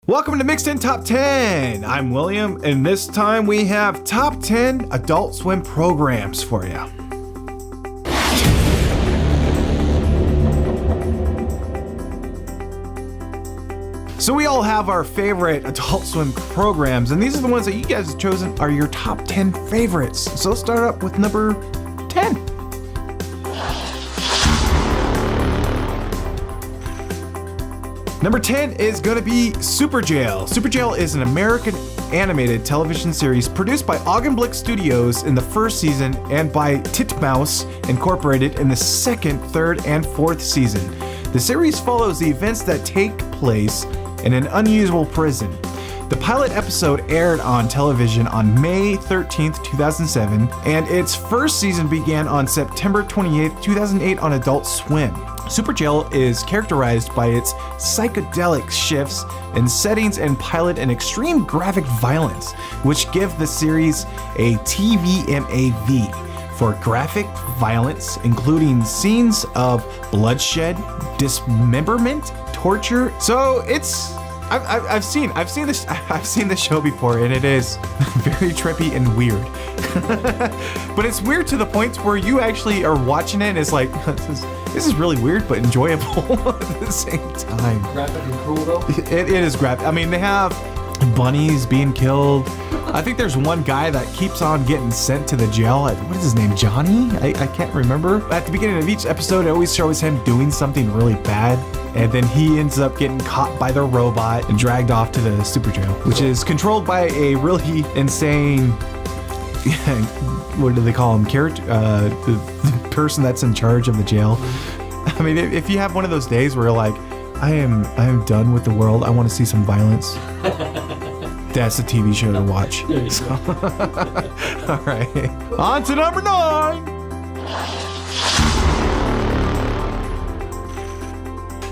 Welcome to Mixed In Top 10. I'm William, and this time we have Top 10 Adult Swim programs for you. So we all have our favorite Adult Swim programs, and these are the ones that you guys have chosen are your top 10 favorites. So let's start up with number 10. Number 10 is going to be Superjail. Superjail is an American animated television series produced by Augenblick Studios in the first season and by Titmouse Incorporated in the second, third, and fourth season. The series follows the events that take place in an unusual prison. The pilot episode aired on television on May 13th, 2007, and its first season began on September 28th, 2008 on Adult Swim. Superjail is characterized by its psychedelic shifts in settings and pilot and extreme graphic violence, which give the series a TVMAV for graphic violence, including scenes of bloodshed, dismemberment, torture. So it's I've seen this show before, and it is very trippy and weird. But it's weird to the point where you actually are watching it and it's like, this is really weird but enjoyable at the same time. Graphic and cool though? It is graphic. I mean, they have bunnies being killed. I think there's one guy that keeps on getting sent to the jail. What is his name? Johnny? I can't remember. At the beginning of each episode, it always shows him doing something really bad. And then he ends up getting caught by the robot and dragged off to the Superjail, which is controlled by a really insane, what do they call him? The person that's in charge of the jail. I mean, if you have one of those days where you're like, I am done with the world, I want to see some violence. That's a TV show to watch. So. All right, on to number 9.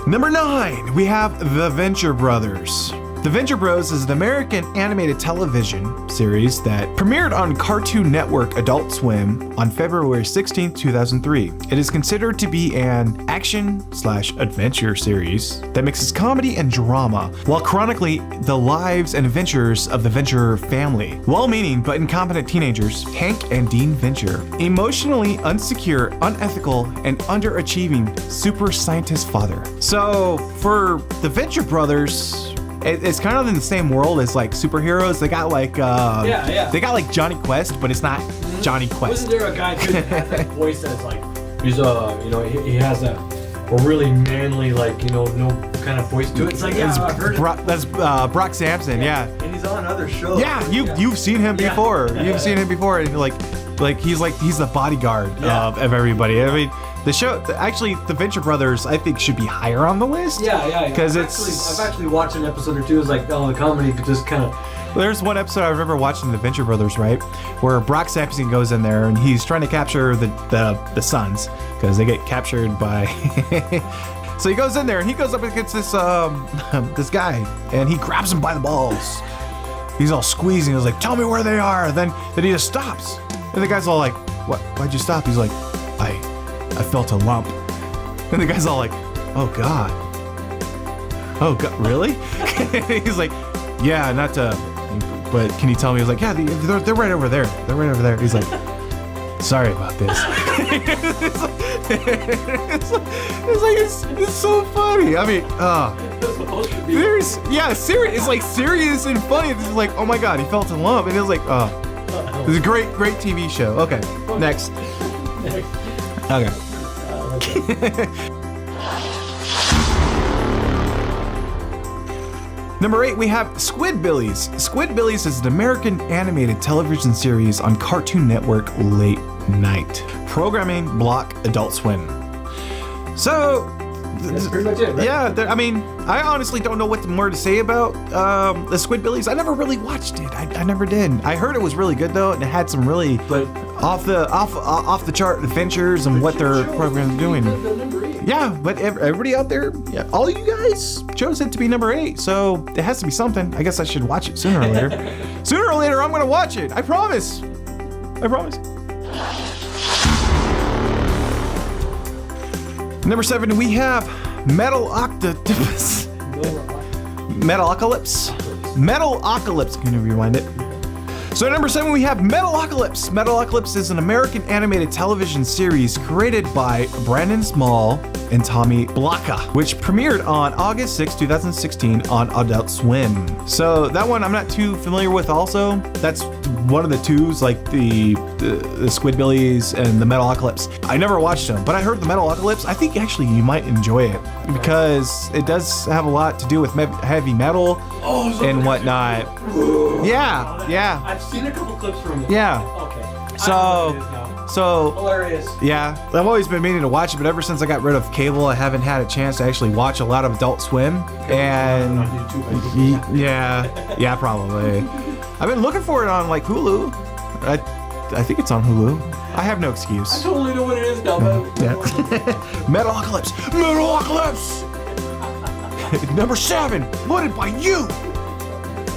Number 9, we have The Venture Brothers. The Venture Bros is an American animated television series that premiered on Cartoon Network Adult Swim on February 16, 2003. It is considered to be an action/adventure series that mixes comedy and drama while chronicling the lives and adventures of the Venture family. Well-meaning but incompetent teenagers, Hank and Dean Venture, emotionally insecure, unethical, and underachieving super scientist father. So for the Venture Brothers, it's kind of in the same world as like superheroes. They got like they got like Johnny Quest, but it's not Johnny Quest. Wasn't there a guy too that has that voice that's like he's he has a really manly, like, no kind of voice to it. It's like, yeah, I've heard that's Brock Sampson, yeah. And he's on other shows. Yeah, you've seen him before. You've seen him before, and he's the bodyguard of everybody. I mean, the show, actually, the Venture Brothers, I think, should be higher on the list. Yeah. Because I've actually watched an episode or two. It's like, the comedy could just kind of. There's one episode I remember watching the Venture Brothers, right, where Brock Sampson goes in there and he's trying to capture the sons because they get captured by. So he goes in there and he goes up against this this guy and he grabs him by the balls. He's all squeezing. He's like, "Tell me where they are." Then he just stops, and the guy's all like, "What? Why'd you stop?" He's like, I felt a lump. And the guy's all like, "Oh God. Oh God, really?" He's like, "Yeah, not to, but can you tell me?" He was like, "Yeah, they're right over there. They're right over there." He's like, "Sorry about this." It's so funny. I mean, it's like serious and funny. It's like, oh my God, he felt a lump, and it was like, it was a great TV show. Okay, next. Okay. Number 8, we have Squidbillies. Squidbillies is an American animated television series on Cartoon Network late night programming block Adult Swim. So that's pretty much it, right? Yeah, I mean, I honestly don't know what more to say about the Squidbillies. I never really watched it. I never did. I heard it was really good though, and it had some really off the chart adventures and what their program's doing. Yeah, but everybody out there, all you guys chose it to be number 8, so it has to be something. I guess I should watch it sooner or later. Sooner or later, I'm gonna watch it. I promise. Number 7, we have Metalocalypse. Metalocalypse. Metalocalypse. Can you rewind it? So at number 7, we have Metalocalypse. Metalocalypse is an American animated television series created by Brandon Small and Tommy Blaka, which premiered on August 6, 2016 on Adult Swim. So that one I'm not too familiar with also. That's one of the twos, like the Squidbillies and the Metalocalypse. I never watched them, but I heard the Metalocalypse. I think actually you might enjoy it because it does have a lot to do with heavy metal and whatnot. Yeah. I've seen a couple clips from it. Yeah. Okay. So Hilarious. yeah, I've always been meaning to watch it, but ever since I got rid of cable, I haven't had a chance to actually watch a lot of Adult Swim. And On YouTube, yeah, probably. I've been looking for it on like Hulu. I think it's on Hulu. I have no excuse. I totally know what it is now, man. Yeah. Metalocalypse. Number 7, voted by you.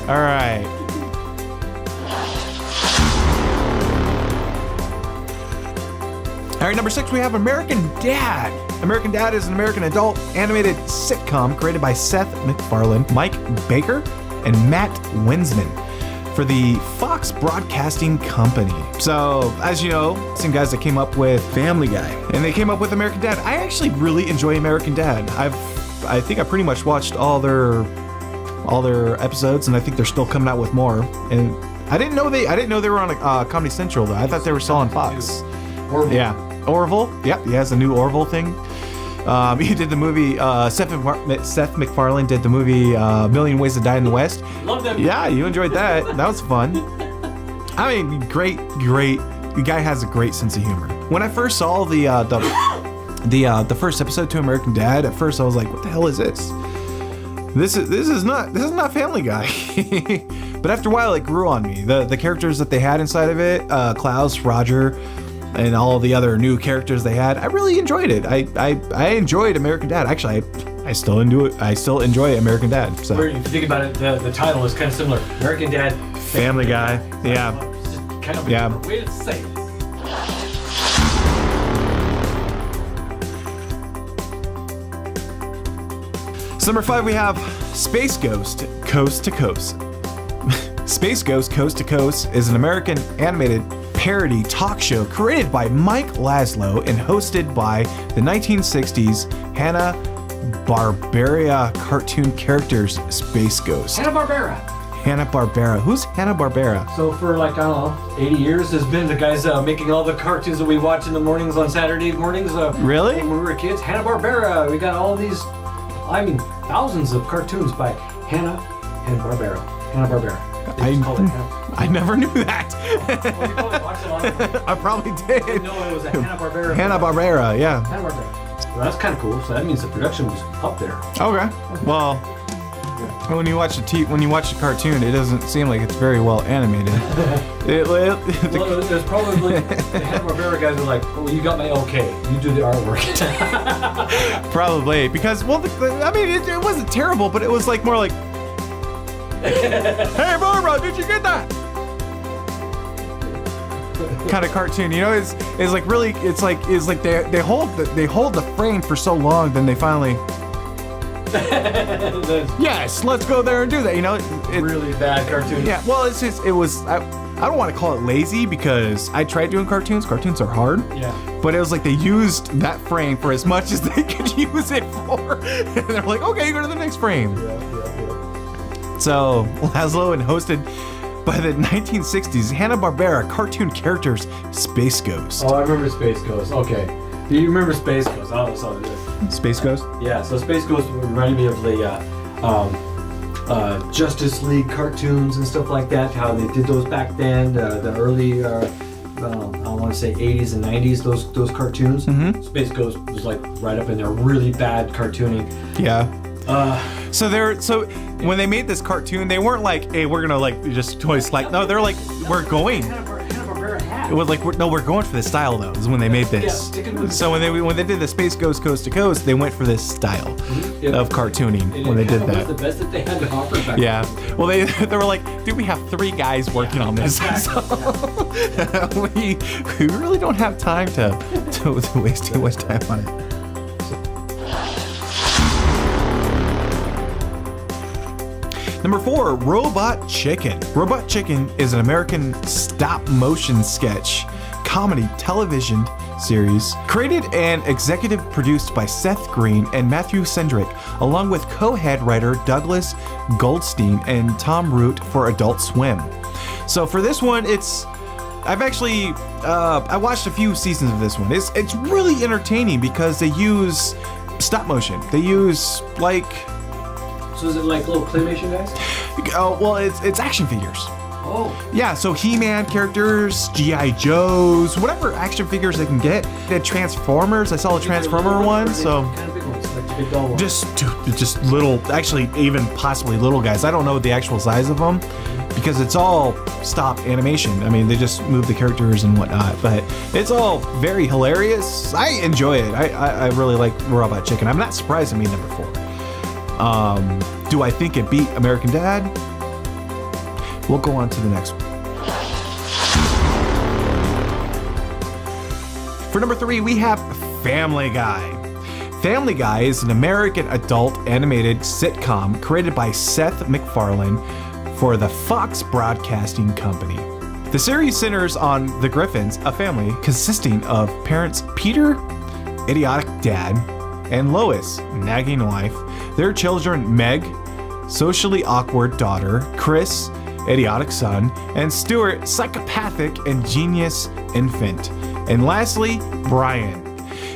All right. All right, number 6, we have American Dad. American Dad is an American adult animated sitcom created by Seth MacFarlane, Mike Baker, and Matt Winsman for the Fox Broadcasting Company. So, as you know, some guys that came up with Family Guy, and they came up with American Dad. I actually really enjoy American Dad. I think I pretty much watched all their episodes, and I think they're still coming out with more. And I didn't know they were on Comedy Central though. I thought they were still on Fox. Orville. Yeah, Orville. Yep, he has a new Orville thing. He did the movie. Seth MacFarlane did the movie A Million Ways to Die in the West. Love that. Yeah, you enjoyed that. That was fun. I mean, great. The guy has a great sense of humor. When I first saw the first episode to American Dad, at first I was like, "What the hell is this? This is not Family Guy." But after a while, it grew on me. The characters that they had inside of it, Klaus, Roger, and all the other new characters they had, I really enjoyed it. I enjoyed American Dad. Actually, I still enjoy American Dad. So If you think about it, the title is kind of similar. American Dad, Family Guy. Yeah. It's just kind of a Yeah. different way to say it. So number 5, we have Space Ghost Coast to Coast. Space Ghost Coast to Coast is an American animated parody talk show created by Mike Laszlo and hosted by the 1960s Hanna-Barbera cartoon characters Space Ghost. Hanna-Barbera. Hanna-Barbera. Who's Hanna-Barbera? So for like, I don't know, 80 years, there's been the guys making all the cartoons that we watch in the mornings on Saturday mornings. Really? When we were kids. Hanna-Barbera. We got all these, thousands of cartoons by Hanna-Barbera. Hanna-Barbera. They just call it Hanna. I never knew that. Well, you probably watched it on I probably did. didn't know it was a Hanna-Barbera. Hanna-Barbera, yeah. Hanna-Barbera. Well, that's kind of cool. So that means the production was up there. Okay. Well, when you watch the cartoon, it doesn't seem like it's very well animated. Well, there's probably the Hanna-Barbera guys are like, "Oh, you got my okay. You do the artwork." Probably because, well, it wasn't terrible, but it was like more like, "Hey, Barbara, did you get that?" kind of cartoon, you know. It's like really, it's like they hold the frame for so long, then they finally. Yes, let's go there and do that. You know, really bad cartoon. Yeah, well, it was. I don't want to call it lazy because I tried doing cartoons. Cartoons are hard. Yeah. But it was like they used that frame for as much as they could use it for, and they're like, okay, go to the next frame. Yeah. So Laszlo and hosted by the 1960s Hanna-Barbera cartoon characters Space Ghost. Oh, I remember Space Ghost. Okay. Do you remember Space Ghost? Oh, that's all it is. Space Ghost? Yeah, so Space Ghost reminded me of the Justice League cartoons and stuff like that, how they did those back then, the early, I want to say 80s and 90s, those cartoons. Mm-hmm. Space Ghost was like right up in there, really bad cartooning. Yeah. So when they made this cartoon, they weren't like, hey, we're gonna like just totally like, no, they're like, we're going. It was like, we're going for this style though. Is when they made this. Yeah, so when they did the Space Ghost Coast to Coast, they went for this style of cartooning when they did that. It was the best that they had to offer back then. Well, they were like, dude, we have 3 guys working on this. So we really don't have time to waste too much time on it. Number 4, Robot Chicken. Robot Chicken is an American stop-motion sketch comedy television series created and executive produced by Seth Green and Matthew Cendrick, along with co-head writer Douglas Goldstein and Tom Root for Adult Swim. So for this one, I've actually I watched a few seasons of this one. It's really entertaining because they use stop motion. They use like. So is it like little claymation guys? Oh well, it's action figures. Oh. Yeah, so He-Man characters, G.I. Joes, whatever action figures they can get. They had Transformers. I saw a Transformer one, so Kind of big ones, like the big doll ones. just little, actually even possibly little guys. I don't know the actual size of them because it's all stop animation. I mean, they just move the characters and whatnot, but it's all very hilarious. I enjoy it. I really like Robot Chicken. I'm not surprised it made number 4. Do I think it beat American Dad? We'll go on to the next one. For number 3, we have Family Guy. Family Guy is an American adult animated sitcom created by Seth MacFarlane for the Fox Broadcasting Company. The series centers on the Griffins, a family consisting of parents Peter, idiotic dad, and Lois, nagging wife, their children Meg, socially awkward daughter, Chris, idiotic son, and Stuart, psychopathic and genius infant. And lastly, Brian,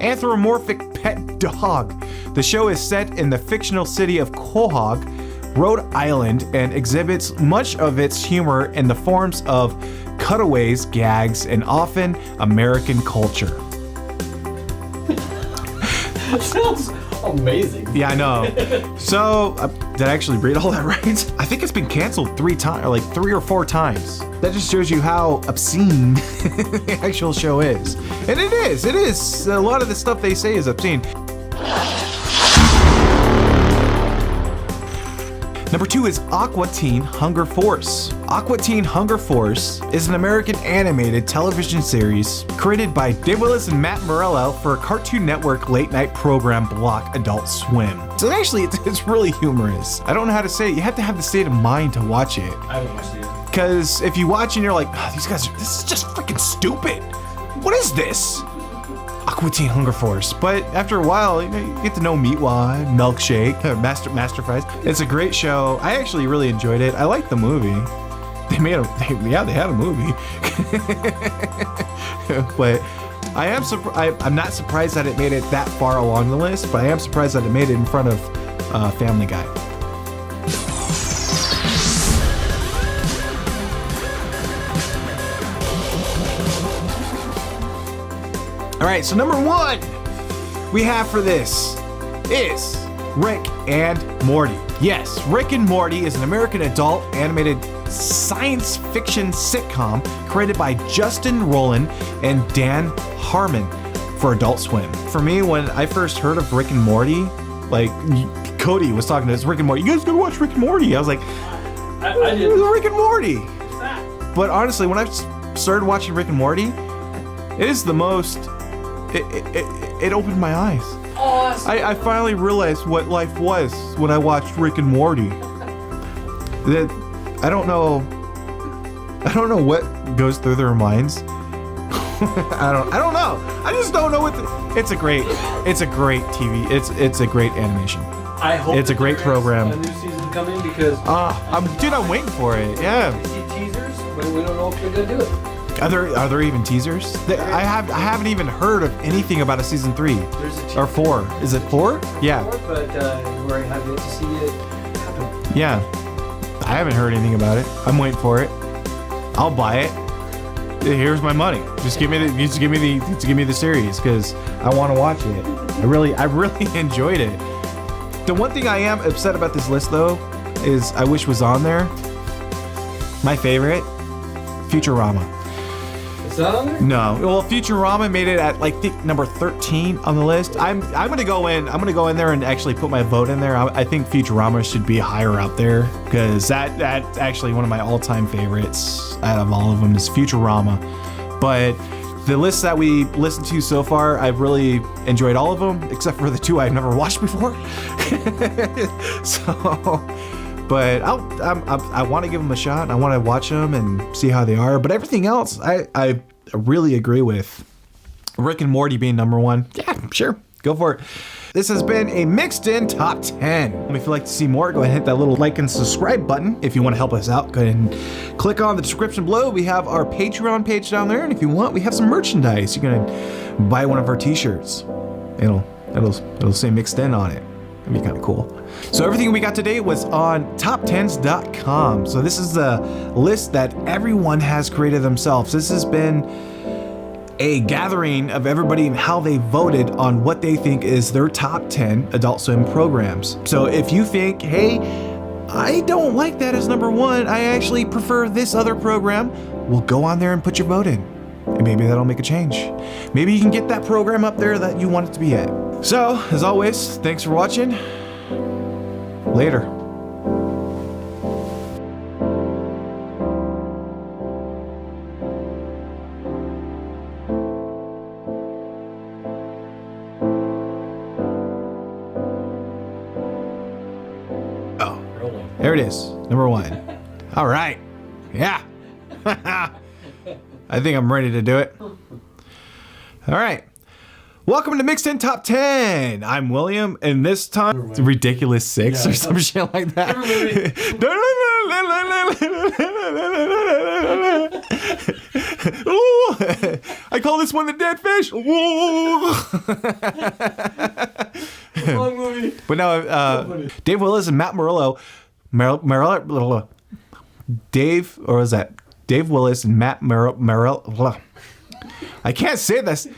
anthropomorphic pet dog. The show is set in the fictional city of Quahog, Rhode Island, and exhibits much of its humor in the forms of cutaways, gags, and often American culture. That sounds amazing. Yeah, I know. So, did I actually read all that right? I think it's been canceled 3 times, or like 3 or 4 times. That just shows you how obscene the actual show is. And it is. A lot of the stuff they say is obscene. Number 2 is Aqua Teen Hunger Force. Aqua Teen Hunger Force is an American animated television series created by Dave Willis and Matt Morello for Cartoon Network late night program block Adult Swim. So actually, it's really humorous. I don't know how to say it. You have to have the state of mind to watch it. I haven't watched it. Because if you watch and you're like, oh, these guys, this is just freaking stupid. What is this? Aqua Teen Hunger Force. But after a while, you get to know Meatwad, Milkshake, Master Fries. It's a great show. I actually really enjoyed it. I liked the movie. They had a movie. But I'm not surprised that it made it that far along the list, but I am surprised that it made it in front of Family Guy. All right, so number 1 we have for this is Rick and Morty. Yes, Rick and Morty is an American adult animated science fiction sitcom created by Justin Roiland and Dan Harmon for Adult Swim. For me, when I first heard of Rick and Morty, like Cody was talking to us, Rick and Morty, you guys gotta watch Rick and Morty. I was like, I did. Rick and Morty. But honestly, when I started watching Rick and Morty, it is the most... It opened my eyes. Awesome. I finally realized what life was when I watched Rick and Morty. That I don't know what goes through their minds. I don't know. I just don't know what. It's a great TV. It's a great animation. I hope it's a great program. A new season coming because I'm waiting for it. Yeah. We see teasers, but we don't know if they're gonna do it. Are there even teasers? I haven't even heard of anything about a season 3 or 4. Is it 4? Yeah. 4, but we have yet to see it happen. Yeah. I haven't heard anything about it. I'm waiting for it. I'll buy it. Here's my money. Just give me the series because I want to watch it. I really enjoyed it. The one thing I am upset about this list though is I wish was on there. My favorite, Futurama. It's not on there? No. Well, Futurama made it at like number 13 on the list. I'm gonna go in there and actually put my vote in there. I think Futurama should be higher up there because that's actually one of my all-time favorites out of all of them is Futurama. But the list that we listened to so far, I've really enjoyed all of them except for the 2 I've never watched before. So, But I want to give them a shot. I want to watch them and see how they are. But everything else, I really agree with. Rick and Morty being number one. Yeah, sure. Go for it. This has been a mixed in top 10. If you'd like to see more, go ahead and hit that little like and subscribe button. If you want to help us out, go ahead and click on the description below. We have our Patreon page down there. And if you want, we have some merchandise. You can buy one of our t-shirts. It'll say mixed in on it. That'd be kind of cool. So everything we got today was on top10s.com. So this is the list that everyone has created themselves. This has been a gathering of everybody and how they voted on what they think is their top 10 Adult Swim programs. So if you think, hey, I don't like that as number one, I actually prefer this other program, well, go on there and put your vote in. And maybe that'll make a change. Maybe you can get that program up there that you want it to be at. So, as always, thanks for watching. Later. Oh, there it is, number one. All right, yeah. I think I'm ready to do it. All right. Welcome to Mixed In Top 10. I'm William, and this time, it's Ridiculous 6 or some shit like that. Ooh, I call this one the dead fish. But no, Dave Willis and Matt Murillo. Dave, or is that Dave Willis and Matt Murillo? I can't say this.